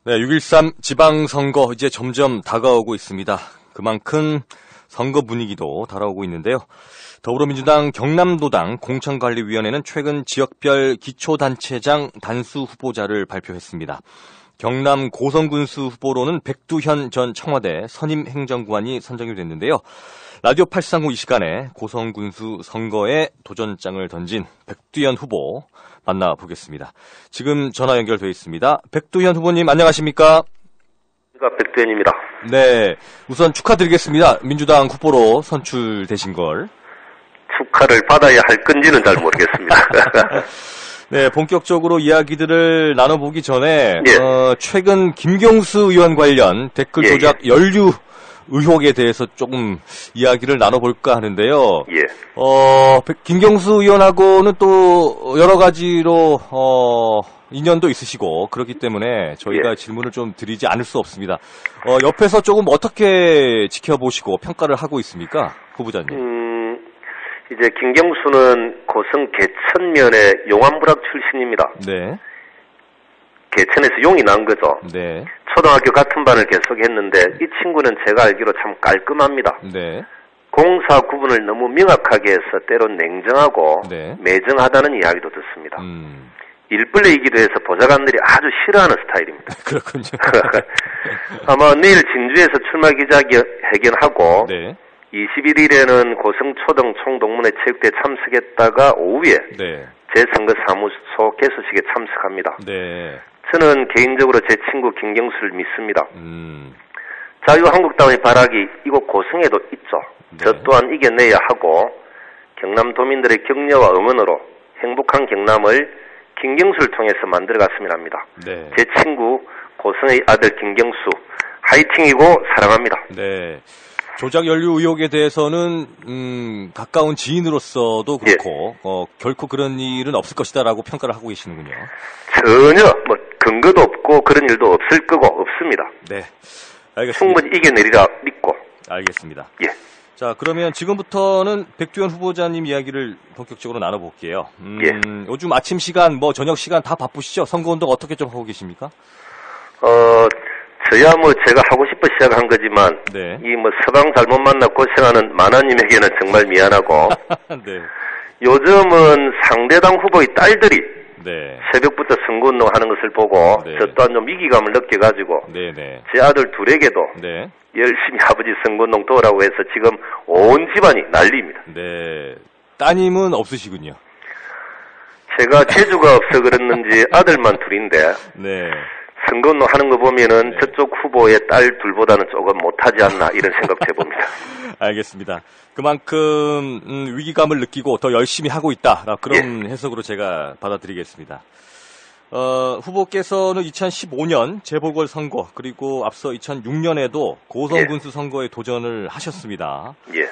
네, 6.13 지방선거 이제 점점 다가오고 있습니다. 그만큼 선거 분위기도 달아오고 있는데요. 더불어민주당 경남도당 공천관리위원회는 최근 지역별 기초단체장 단수 후보자를 발표했습니다. 경남 고성군수 후보로는 백두현 전 청와대 선임행정관이 선정이 됐는데요. 라디오 835 이 시간에 고성군수 선거에 도전장을 던진 백두현 후보 만나보겠습니다. 지금 전화 연결되어 있습니다. 백두현 후보님 안녕하십니까? 백두현입니다. 네, 우선 축하드리겠습니다. 민주당 후보로 선출되신 걸. 축하를 받아야 할 건지는 잘 모르겠습니다. 네, 본격적으로 이야기들을 나눠보기 전에 예. 최근 김경수 의원 관련 댓글 조작 연루 의혹에 대해서 조금 이야기를 나눠볼까 하는데요. 예. 김경수 의원하고는 또 여러 가지로 인연도 있으시고 그렇기 때문에 저희가 질문을 좀 드리지 않을 수 없습니다. 옆에서 조금 어떻게 지켜보시고 평가를 하고 있습니까, 후보자님? 이제 김경수는 고성 개천면의 용암부락 출신입니다. 네. 개천에서 용이 난 거죠. 네. 초등학교 같은 반을 계속했는데 이 친구는 제가 알기로 참 깔끔합니다. 네. 공사 구분을 너무 명확하게 해서 때론 냉정하고 네. 매정하다는 이야기도 듣습니다. 1불레이기도 해서 보좌관들이 아주 싫어하는 스타일입니다. 그렇군요. 아마 내일 진주에서 출마 기자회견하고 네. 21일에는 고성초등 총동문회 체육대에 참석했다가 오후에 제 선거사무소 개소식에 참석합니다. 네. 저는 개인적으로 제 친구 김경수를 믿습니다. 자유한국당의 발악이 이곳 고성에도 있죠. 네. 저 또한 이겨내야 하고 경남도민들의 격려와 응원으로 행복한 경남을 김경수를 통해서 만들어갔으면 합니다. 네. 제 친구 고성의 아들 김경수 화이팅이고 사랑합니다. 네. 조작 연루 의혹에 대해서는 가까운 지인으로서도 그렇고 결코 그런 일은 없을 것이다라고 평가를 하고 계시는군요. 전혀 근거도 없고 그런 일도 없을 거고 없습니다. 네, 알겠습니다. 충분히 이겨내리라 믿고. 알겠습니다. 예. 자, 그러면 지금부터는 백두현 후보자님 이야기를 본격적으로 나눠볼게요. 요즘 아침 시간, 저녁 시간 다 바쁘시죠? 선거운동 어떻게 좀 하고 계십니까? 저야 제가 하고 싶어 시작한 거지만 네. 이 서방 잘못 만나 고생하는 만화님에게는 정말 미안하고 네. 요즘은 상대당 후보의 딸들이 네. 새벽부터 선거운동 하는 것을 보고 네. 저 또한 좀 위기감을 느껴가지고 네. 제 아들 둘에게도 네. 열심히 아버지 선거운동 도우라고 해서 지금 온 집안이 난리입니다. 네. 따님은 없으시군요. 제가 재주가 없어 그랬는지 아들만 둘인데 네. 선거운동 하는 거 보면은 저쪽 후보의 딸 둘보다는 조금 못하지 않나 이런 생각도 해봅니다. 알겠습니다. 그만큼 위기감을 느끼고 더 열심히 하고 있다. 그런 해석으로 제가 받아들이겠습니다. 후보께서는 2015년 재보궐선거 그리고 앞서 2006년에도 고성군수 선거에 도전을 하셨습니다. 예.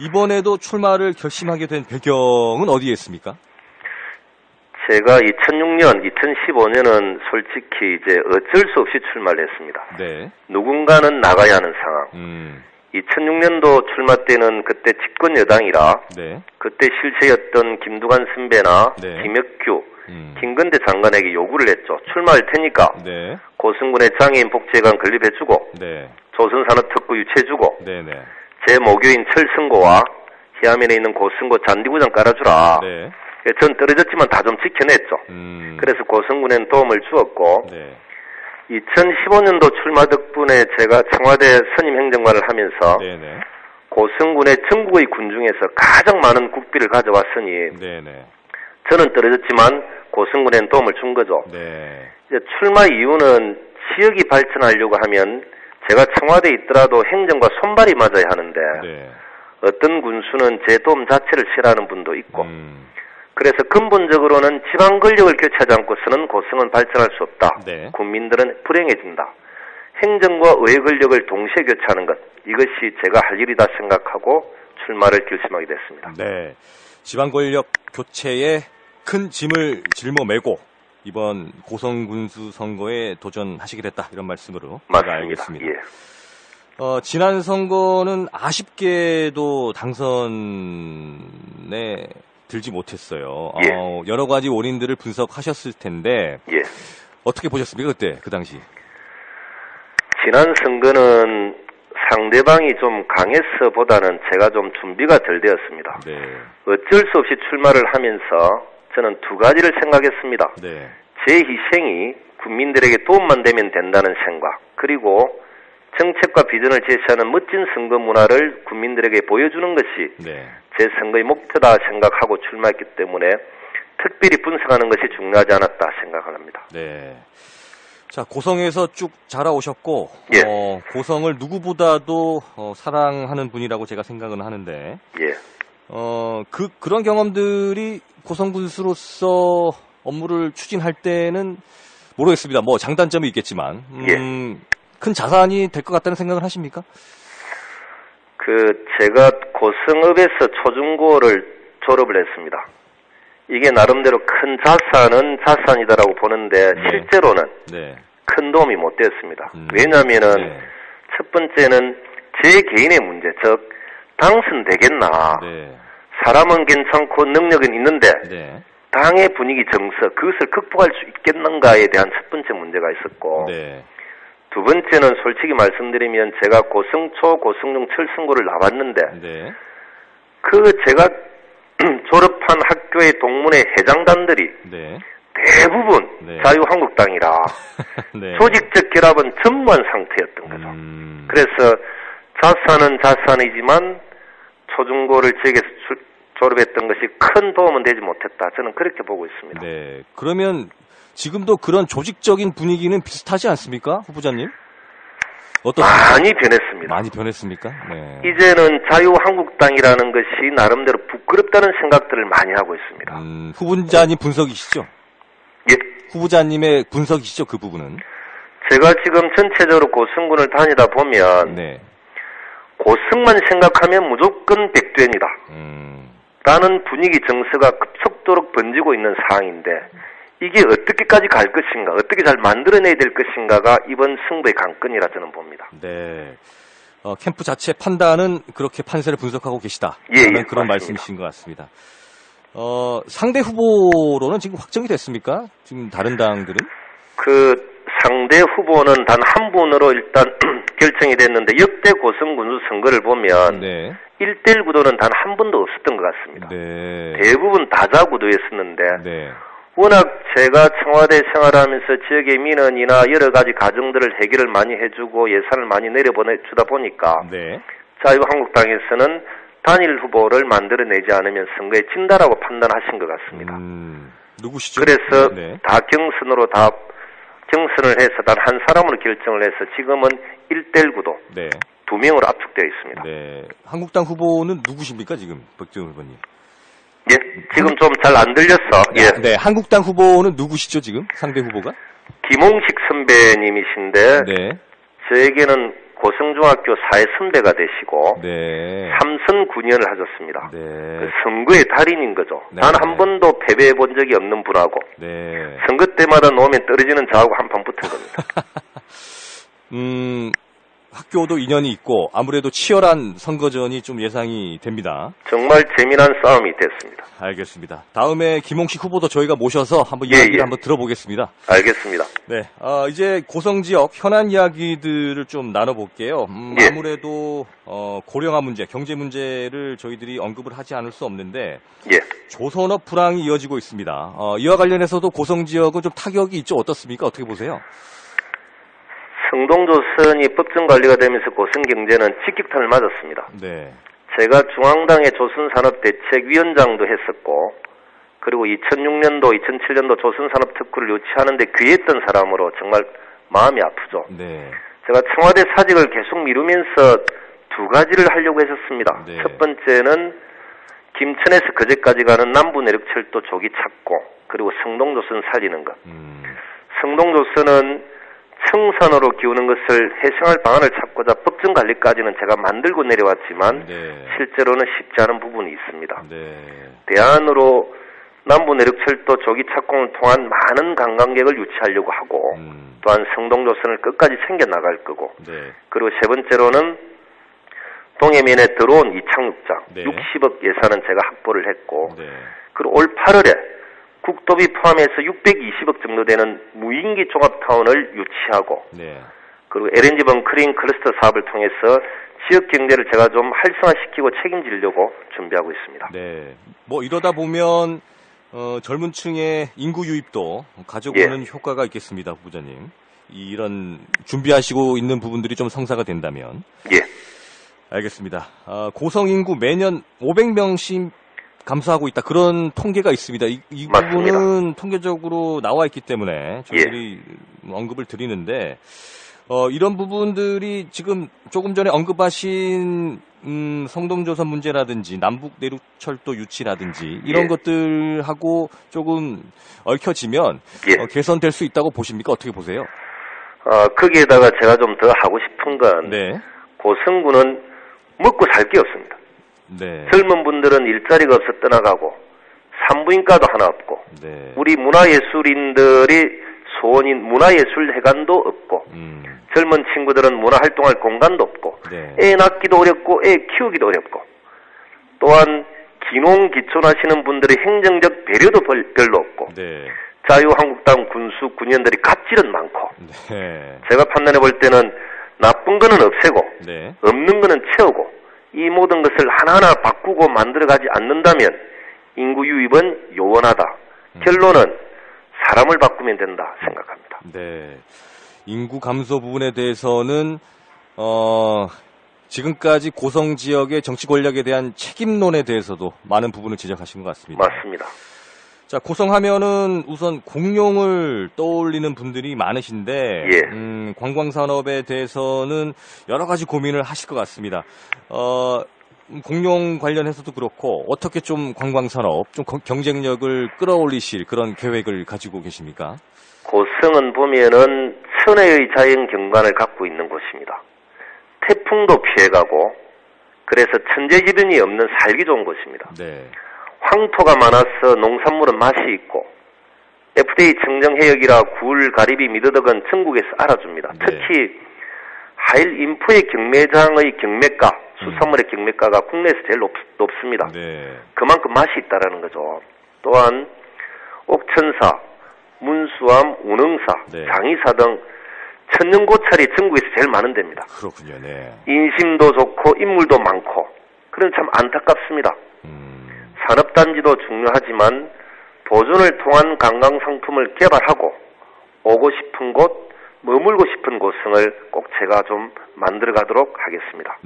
이번에도 출마를 결심하게 된 배경은 어디에 있습니까? 제가 2006년, 2015년은 솔직히 이제 어쩔 수 없이 출마를 했습니다. 네. 누군가는 나가야 하는 상황. 2006년도 출마 때는 그때 집권 여당이라 네. 그때 실세였던 김두관 선배나 네. 김혁규, 김건대 장관에게 요구를 했죠. 출마할 테니까 네. 고성군의 장애인 복지회관 건립해주고 네. 조선산업특구 유치해주고 네. 제 모교인 철승고와 해안면에 있는 고성고 잔디구장 깔아주라. 네. 전 떨어졌지만 다 좀 지켜냈죠. 그래서 고성군에는 도움을 주었고 네. 2015년도 출마 덕분에 제가 청와대 선임 행정관을 하면서 네네. 고성군의 전국의 군 중에서 가장 많은 국비를 가져왔으니 네네. 저는 떨어졌지만 고성군에는 도움을 준 거죠. 네. 이제 출마 이유는 지역이 발전하려고 하면 제가 청와대에 있더라도 행정과 손발이 맞아야 하는데 네. 어떤 군수는 제 도움 자체를 싫어하는 분도 있고 그래서 근본적으로는 지방 권력을 교체하지 않고서는 고성은 발전할 수 없다. 네. 국민들은 불행해진다. 행정과 의회 권력을 동시에 교체하는 것 이것이 제가 할 일이다 생각하고 출마를 결심하게 됐습니다. 네. 지방 권력 교체에 큰 짐을 짊어매고 이번 고성군수 선거에 도전하시게 됐다. 이런 말씀으로 맞습니다. 알겠습니다. 예. 지난 선거는 아쉽게도 당선에 들지 못했어요. 예. 여러 가지 원인들을 분석하셨을 텐데 예. 어떻게 보셨습니까? 그때 그 당시? 지난 선거는 상대방이 좀 강해서보다는 제가 좀 준비가 덜 되었습니다. 네. 어쩔 수 없이 출마를 하면서 저는 두 가지를 생각했습니다. 네. 제 희생이 국민들에게 도움만 되면 된다는 생각, 그리고 정책과 비전을 제시하는 멋진 선거 문화를 국민들에게 보여주는 것이 네. 제 선거의 목표다 생각하고 출마했기 때문에 특별히 분석하는 것이 중요하지 않았다 생각을 합니다. 네. 자, 고성에서 쭉 자라오셨고, 예. 고성을 누구보다도 사랑하는 분이라고 제가 생각은 하는데, 예. 그런 경험들이 고성 군수로서 업무를 추진할 때는 모르겠습니다. 뭐 장단점이 있겠지만, 예. 큰 자산이 될 것 같다는 생각을 하십니까? 제가 고성읍에서 초중고를 졸업을 했습니다. 이게 나름대로 큰 자산은 자산이다라고 보는데, 네. 실제로는 네. 큰 도움이 못 되었습니다. 왜냐하면은, 네. 첫 번째는 제 개인의 문제, 즉, 당선되겠나. 네. 사람은 괜찮고 능력은 있는데, 네. 당의 분위기 정서, 그것을 극복할 수 있겠는가에 대한 첫 번째 문제가 있었고, 네. 두 번째는 솔직히 말씀드리면 제가 고성초, 고성중 철승고를 나왔는데, 네. 제가 졸업한 학교의 동문회 회장단들이 네. 대부분 네. 자유한국당이라 네. 조직적 결합은 전무한 상태였던 거죠. 그래서 자산은 자산이지만 초중고를 지역에서 졸업했던 것이 큰 도움은 되지 못했다. 저는 그렇게 보고 있습니다. 네. 그러면 지금도 그런 조직적인 분위기는 비슷하지 않습니까? 후보자님? 어떻습니까? 많이 변했습니다. 많이 변했습니까? 네. 이제는 자유한국당이라는 것이 나름대로 부끄럽다는 생각들을 많이 하고 있습니다. 후보자님 분석이시죠? 예. 후보자님의 분석이시죠? 그 부분은? 제가 지금 전체적으로 고성군을 다니다 보면 네. 고성만 생각하면 무조건 백두현이다. 라는 분위기 정서가 급속도로 번지고 있는 상황인데 이게 어떻게까지 갈 것인가, 어떻게 잘 만들어내야 될 것인가가 이번 승부의 관건이라 저는 봅니다. 네. 캠프 자체 판단은 그렇게 판세를 분석하고 계시다. 예, 그런 맞습니다. 말씀이신 것 같습니다. 상대 후보로는 지금 확정이 됐습니까? 지금 다른 당들은? 상대 후보는 단 한 분으로 일단 결정이 됐는데 역대 고성 군수 선거를 보면 네. 1대1 구도는 단 한 번도 없었던 것 같습니다. 네. 대부분 다자 구도였었는데 네. 워낙 제가 청와대 생활하면서 지역의 민원이나 여러 가지 가정들을 해결을 많이 해주고 예산을 많이 내려보내주다 보니까 네. 자유한국당에서는 단일 후보를 만들어내지 않으면 선거에 진다라고 판단하신 것 같습니다. 누구시죠? 그래서 네. 다 경선을 해서 단 한 사람으로 결정을 해서 지금은 1대1 구도 네. 2명으로 압축되어 있습니다. 네. 한국당 후보는 누구십니까 지금 박지원 후보님? 예, 지금 좀 잘 안 들렸어. 예. 네. 한국당 후보는 누구시죠 지금 상대 후보가? 김홍식 선배님이신데 네. 저에게는 고성중학교 사회 선배가 되시고 네. 3선 9년을 하셨습니다. 네. 선거의 달인인 거죠. 네. 단 한 번도 패배해 본 적이 없는 분하고 네. 선거 때마다 놓으면 떨어지는 저하고 한 판 붙은 겁니다. 학교도 인연이 있고 아무래도 치열한 선거전이 좀 예상이 됩니다. 정말 재미난 싸움이 됐습니다. 알겠습니다. 다음에 김홍식 후보도 저희가 모셔서 한번 이야기를 한번 들어보겠습니다. 알겠습니다. 네, 이제 고성 지역 현안 이야기들을 좀 나눠볼게요. 예. 아무래도 고령화 문제, 경제 문제를 저희들이 언급을 하지 않을 수 없는데 예. 조선업 불황이 이어지고 있습니다. 이와 관련해서도 고성 지역은 좀 타격이 있죠. 어떻습니까? 어떻게 보세요? 성동조선이 법정 관리가 되면서 고성 경제는 직격탄을 맞았습니다. 네. 제가 중앙당의 조선산업대책위원장도 했었고, 그리고 2006년도, 2007년도 조선산업특구를 유치하는데 귀했던 사람으로 정말 마음이 아프죠. 네. 제가 청와대 사직을 계속 미루면서 두 가지를 하려고 했었습니다. 네. 첫 번째는 김천에서 거제까지 가는 남부내륙철도 조기 찾고, 그리고 성동조선 살리는 것. 성동조선은 청산으로 기우는 것을 해생할 방안을 찾고자 법정 관리까지는 제가 만들고 내려왔지만 네. 실제로는 쉽지 않은 부분이 있습니다. 네. 대안으로 남부내륙철도 조기 착공을 통한 많은 관광객을 유치하려고 하고 또한 성동조선을 끝까지 챙겨나갈 거고 네. 그리고 세 번째로는 동해면에 들어온 이착륙장 네. 60억 예산은 제가 확보를 했고 네. 그리고 올 8월에 국도비 포함해서 620억 정도 되는 무인기 종합타운을 유치하고 네. 그리고 LNG 벙커링 클러스터 사업을 통해서 지역 경제를 제가 좀 활성화시키고 책임지려고 준비하고 있습니다. 네. 뭐 이러다 보면 젊은 층의 인구 유입도 가져오는 효과가 있겠습니다, 후보자님. 이런 준비하시고 있는 부분들이 좀 성사가 된다면. 예. 알겠습니다. 고성 인구 매년 500명씩 감소하고 있다. 그런 통계가 있습니다. 이 부분은 통계적으로 나와 있기 때문에 저희들이 언급을 드리는데 이런 부분들이 지금 조금 전에 언급하신 성동조선 문제라든지 남북 내륙철도 유치라든지 이런 것들하고 조금 얽혀지면 개선될 수 있다고 보십니까? 어떻게 보세요? 거기에다가 제가 좀 더 하고 싶은 건 고성군은 먹고 살 게 없습니다. 젊은 분들은 일자리가 없어 떠나가고 산부인과도 하나 없고 우리 문화예술인들이 소원인 문화예술회관도 없고 젊은 친구들은 문화활동할 공간도 없고 애 낳기도 어렵고 애 키우기도 어렵고 또한 기농기촌하시는 분들의 행정적 배려도 별로 없고 자유한국당 군수 군의원들이 갑질은 많고 제가 판단해 볼 때는 나쁜 거는 없애고 없는 거는 채우고 이 모든 것을 하나하나 바꾸고 만들어가지 않는다면 인구 유입은 요원하다. 결론은 사람을 바꾸면 된다 생각합니다. 네, 인구 감소 부분에 대해서는 지금까지 고성 지역의 정치 권력에 대한 책임론에 대해서도 많은 부분을 지적하신 것 같습니다. 맞습니다. 자, 고성하면은 우선 공룡을 떠올리는 분들이 많으신데 관광산업에 대해서는 여러 가지 고민을 하실 것 같습니다. 공룡 관련해서도 그렇고 어떻게 좀 관광산업, 좀 경쟁력을 끌어올리실 그런 계획을 가지고 계십니까? 고성은 보면은 천혜의 자연 경관을 갖고 있는 곳입니다. 태풍도 피해가고 그래서 천재지변이 없는 살기 좋은 곳입니다. 황토가 많아서 농산물은 맛이 있고 FDA 청정해역이라 굴, 가리비, 미더덕은 전국에서 알아줍니다. 특히 하일 인프의 경매장의 경매가, 수산물의 경매가가 국내에서 제일 높습니다. 그만큼 맛이 있다라는 거죠. 또한 옥천사, 문수암, 운흥사, 장의사 등 천연고찰이 전국에서 제일 많은 데입니다. 그렇군요. 인심도 좋고 인물도 많고 그런 참 안타깝습니다. 산업단지도 중요하지만 보존을 통한 관광상품을 개발하고 오고 싶은 곳, 머물고 싶은 고성을 꼭 제가 좀 만들어가도록 하겠습니다.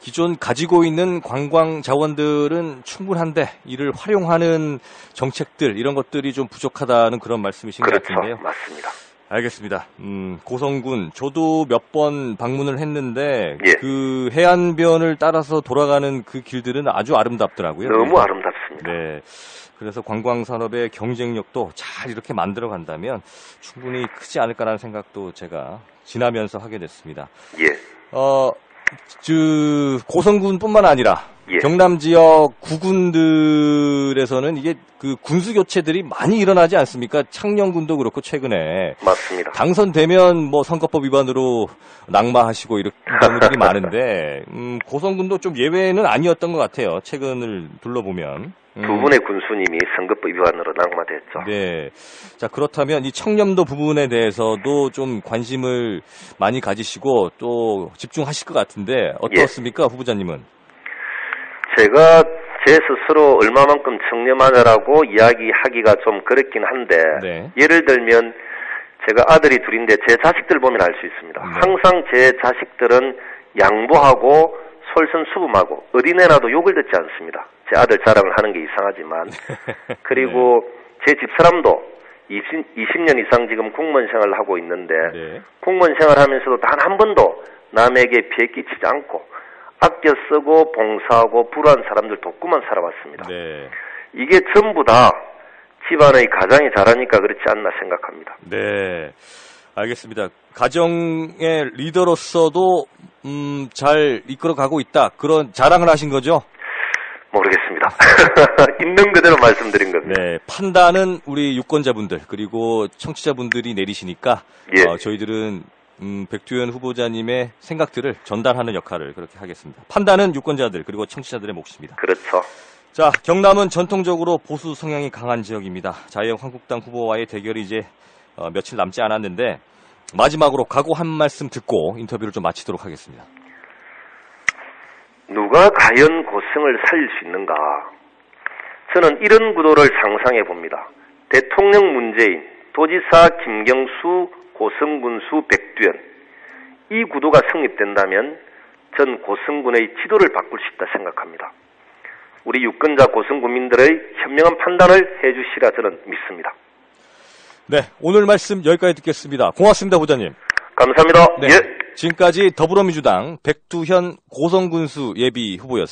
기존 가지고 있는 관광 자원들은 충분한데 이를 활용하는 정책들 이런 것들이 좀 부족하다는 그런 말씀이신 것 같은데요. 맞습니다. 알겠습니다. 고성군 저도 몇 번 방문을 했는데 그 해안변을 따라서 돌아가는 그 길들은 아주 아름답더라고요. 너무 아름답습니다. 그래서 관광산업의 경쟁력도 잘 이렇게 만들어 간다면 충분히 크지 않을까라는 생각도 제가 지나면서 하게 됐습니다. 고성군뿐만 아니라 경남 지역 구군들에서는 이게 그 군수 교체들이 많이 일어나지 않습니까? 창녕군도 그렇고 최근에 맞습니다. 당선되면 뭐 선거법 위반으로 낙마하시고 이런 경우들이 많은데 고성군도 좀 예외는 아니었던 것 같아요. 최근을 둘러보면. 두 분의 군수님이 선거법 위반으로 낙마됐죠. 자, 그렇다면 이 청렴도 부분에 대해서도 좀 관심을 많이 가지시고 또 집중하실 것 같은데 어떻습니까, 후보자님은? 제가 제 스스로 얼마만큼 청렴하냐라고 이야기하기가 좀 그렇긴 한데 예를 들면 제가 아들이 둘인데 제 자식들 보면 알 수 있습니다. 항상 제 자식들은 양보하고 솔선수범하고 어디 내놔도 욕을 듣지 않습니다. 제 아들 자랑을 하는 게 이상하지만 그리고 제 집사람도 20년 이상 지금 공무원 생활을 하고 있는데 공무원 생활하면서도 단 한 번도 남에게 피해 끼치지 않고 아껴 쓰고 봉사하고 불우한 사람들 돕고만 살아왔습니다. 이게 전부 다 집안의 가장이 잘하니까 그렇지 않나 생각합니다. 알겠습니다. 가정의 리더로서도 잘 이끌어가고 있다. 그런 자랑을 하신 거죠? 모르겠습니다. 있는 그대로 말씀드린 겁니다. 판단은 우리 유권자분들 그리고 청취자분들이 내리시니까 저희들은 백두현 후보자님의 생각들을 전달하는 역할을 그렇게 하겠습니다. 판단은 유권자들 그리고 청취자들의 몫입니다. 그렇죠. 자, 경남은 전통적으로 보수 성향이 강한 지역입니다. 자유한국당 후보와의 대결이 이제 며칠 남지 않았는데 마지막으로 각오 한 말씀 듣고 인터뷰를 좀 마치도록 하겠습니다. 누가 과연 고성을 살릴 수 있는가? 저는 이런 구도를 상상해 봅니다. 대통령 문재인, 도지사 김경수, 고성군수 백두현. 이 구도가 성립된다면 전 고성군의 지도를 바꿀 수 있다 생각합니다. 우리 유권자 고성군민들의 현명한 판단을 해주시라 저는 믿습니다. 네, 오늘 말씀 여기까지 듣겠습니다. 고맙습니다, 부장님. 감사합니다. 네, 예. 지금까지 더불어민주당 백두현 고성군수 예비 후보였습니다.